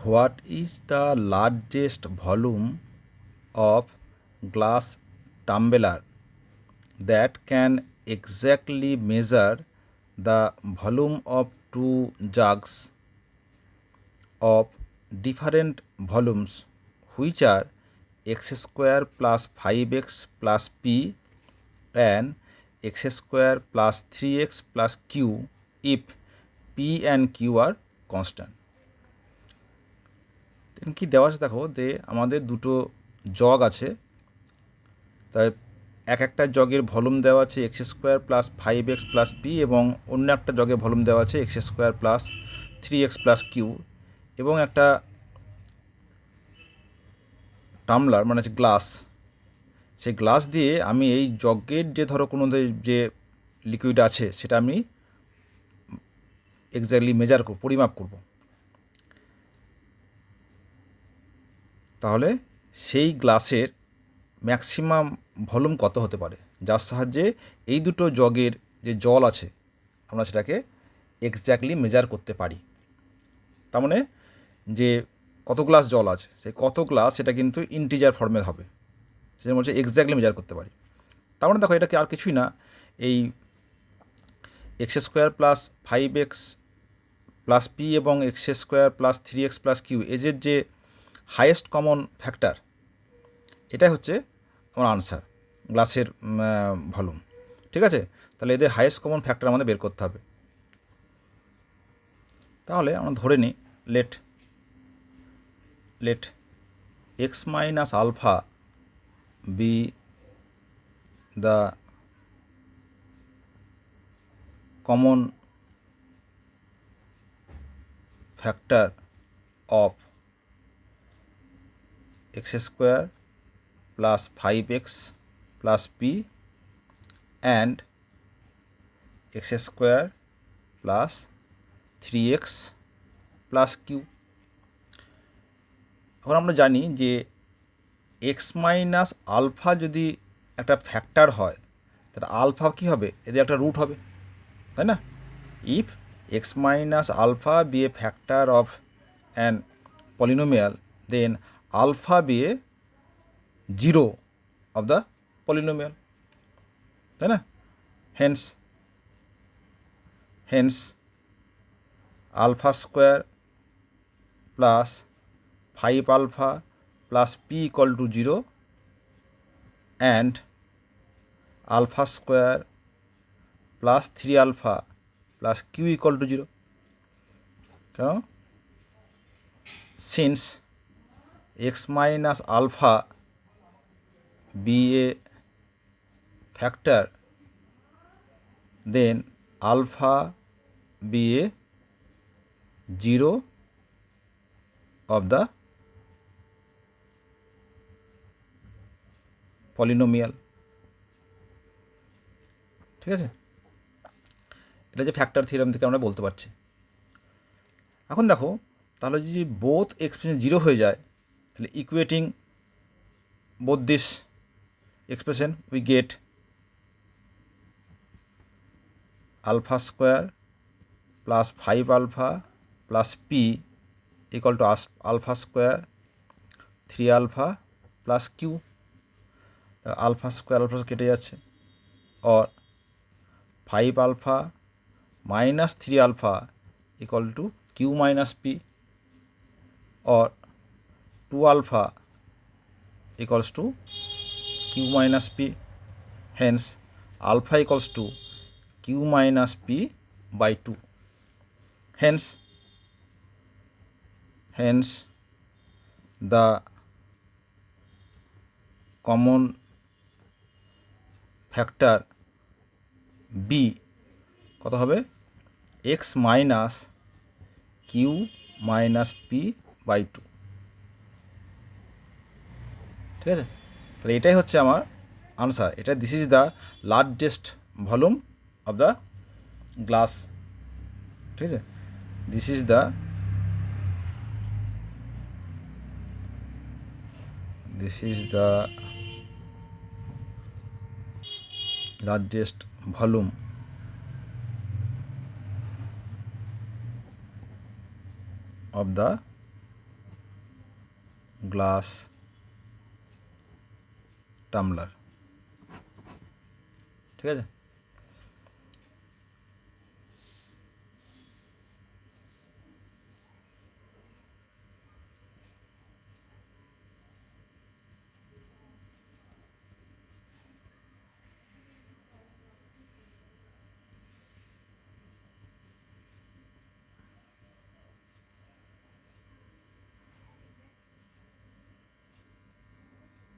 What is the largest volume of glass tumbler that can exactly measure the volume of two jugs of different volumes, which are x square plus 5x plus p and x square plus 3x plus q if p and q are constant? কি দেওয়া আছে দেখো, যে আমাদের দুটো jug আছে, তাই একটা জগের ভলিউম দেওয়া আছে x square plus 5x plus P এবং অন্য একটা জগের ভলিউম দেওয়া আছে x square plus 3x plus Q, এবং একটা টামলার মানে হচ্ছে গ্লাস, সেই গ্লাস দিয়ে আমি এই জগের যে ধরো কোনো যে লিকুইড আছে সেটা আমি এক্স্যাক্টলি মেজার করব, পরিমাপ করব। তাহলে সেই গ্লাসের ম্যাক্সিমাম ভলিউম কত হতে পারে, যার সাহায্যে এই দুটো জগের যে জল আছে আমরা সেটাকে এক্স্যাক্টলি মেজার করতে পারি। তার মানে যে কত গ্লাস জল আছে সেই কত গ্লাস সেটা কিন্তু ইন্টিজার ফর্মে হবে, সেটা বলছে এক্স্যাক্টলি মেজার করতে পারি। তার মানে দেখো, এটাকে আর কিছুই না, এই x square plus 5x plus P এবং x square plus 3x plus Q এজের যে হাইয়েস্ট কমন ফ্যাক্টর, এটাই হচ্ছে আমার আনসার, গ্লাসের ভলিউম। ঠিক আছে, তাহলে এদের হাইয়েস্ট কমন ফ্যাক্টর আমাদের বের করতে হবে। তাহলে আমরা ধরে নিই let x minus alpha be the common factor of x square plus 5x plus P and x square plus 3x plus Q. এখন আমরা জানি যে এক্স মাইনাস আলফা যদি একটা ফ্যাক্টর হয় তাহলে আলফা কী হবে, এদের একটা রুট হবে, তাই না? If x minus alpha be a factor of an polynomial then alpha be a zero of the polynomial, তাই না? Hence alpha square plus 5 alpha plus P equal to 0 and alpha square plus 3 alpha plus Q equal to 0। কেন? Since x minus alpha be a factor then alpha be a zero of the polynomial. ঠিক আছে, এটা যে factor theorem থেকে আমরা বলতে পারছি। এখন দেখো, তাহলে যদি বোথ এক্সপ্রেশন জিরো হয়ে যায় তাহলে equating both this expression we get alpha square plus 5 alpha plus P equal to alpha square 3 alpha plus Q. Alpha square কেটে যাচ্ছে, और 5 alpha minus 3 alpha equal to Q minus P और 2 alpha equals to Q minus P. Hence alpha equals to Q minus P by 2। Hence the common factor be কত হবে, x minus Q minus P by 2। ঠিক আছে, তাহলে এটাই হচ্ছে আমার answer. এটা this is the largest volume of the glass. ঠিক আছে, this is the largest volume of the glass, tumbler. ঠিক আছে।